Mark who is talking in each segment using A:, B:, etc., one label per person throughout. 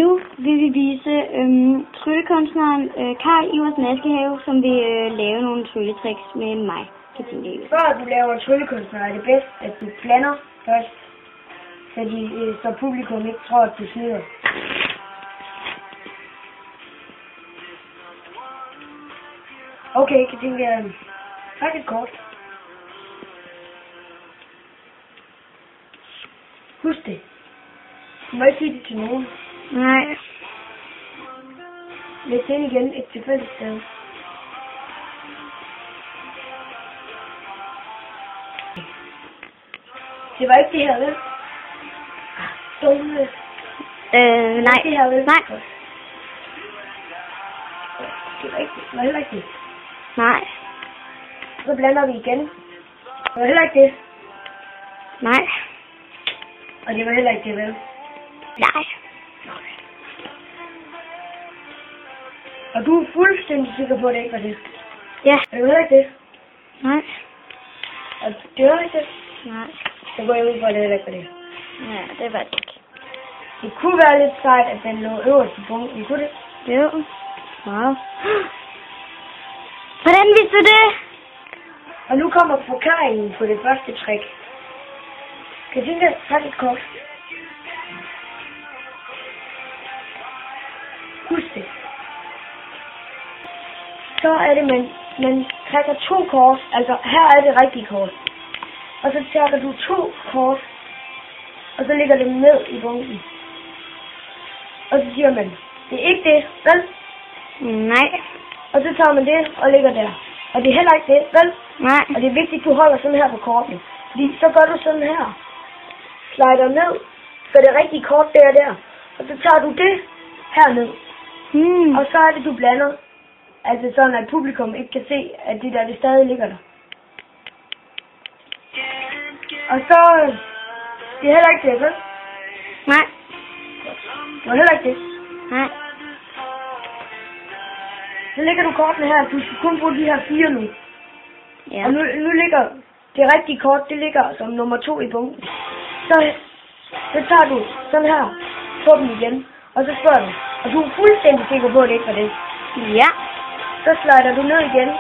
A: Nu vil vi vise tryllekunstneren Karl Iversen Askehave, som vil lave nogle trylletricks med mig.
B: Før du laver tryllekunstner, er det bedst, at du blander først, så publikum ikke tror, at du snyder. Okay, kan tænke, træk et kort. Husk det. Du må ikke sige det til nogen.
A: Nej.
B: Læg det ind igen et tilfældigt sted. Det var ikke det her, vel? Dumme.
A: Nej.
B: Det her, vel?
A: Nej.
B: Det var ikke det. Det var heller ikke det.
A: Nej.
B: Så blander vi igen. Det var heller ikke det.
A: Nej.
B: Og det var heller ikke det, vel?
A: Nej.
B: Og du er fuldstændig sikker på, at det ikke var det?
A: Ja.
B: Og det var heller ikke det?
A: Nej.
B: Og det var ikke det?
A: Nej.
B: Så går jeg ud på, at det heller ikke var det.
A: Ja, det var det ikke.
B: Det kunne være lidt sejt, at den lå øverst i punkten. Kunne det?
A: Jo. Wow. Hvordan vidste du det?
B: Og nu kommer forklaringen på det første trick. Kan du tænke dig, træk et kort. Husk det. Så er det, man trækker 2 kort. Altså, her er det rigtige kort. Og så trækker du 2 kort. Og så lægger dem ned i bunken. Og så siger man, det er ikke det, vel?
A: Nej.
B: Og så tager man det og lægger der. Og det er heller ikke det, vel?
A: Nej.
B: Og det er vigtigt, at du holder sådan her på kortene. Fordi så gør du sådan her. Slider ned. Så det rigtige kort der. Og så tager du det herned. Og så er det, du blander. Altså sådan, at publikum ikke kan se, at det der, det stadig ligger der. Og så... Det er heller ikke det, vel?
A: Nej.
B: Det var heller ikke det.
A: Nej.
B: Så lægger du kortene her. Du skal kun bruge de her 4 nu.
A: Ja.
B: Og nu ligger det rigtige kort, det ligger som nummer 2 i bunken. Så tager du sådan her, på dem igen, og så spørger du. Og du er fuldstændig sikker på, at det ikke var det.
A: Ja.
B: Så slider du ned igen,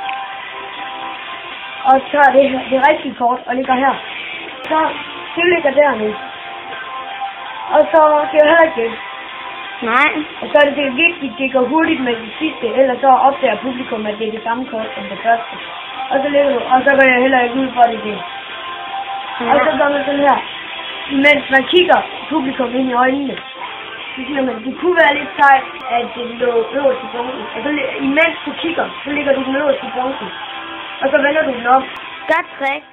B: og tager det rigtige kort og ligger her. Så det ligger der nu. Og så det er heller ikke det.
A: Nej.
B: Og så er det vigtigt, det går hurtigt med det sidste, ellers så opdager publikum, at det er det samme kort som det første. Og så ligger du, og så går jeg heller ikke ud for det. Og så gør man sådan her. Mens man kigger publikum ind i øjnene, så siger man, det kunne være lidt sejt, at det lå øverst i bunken. Og så imens du kigger, så ligger du den øverst i bunken. Og så vender du den op.
A: Godt trick.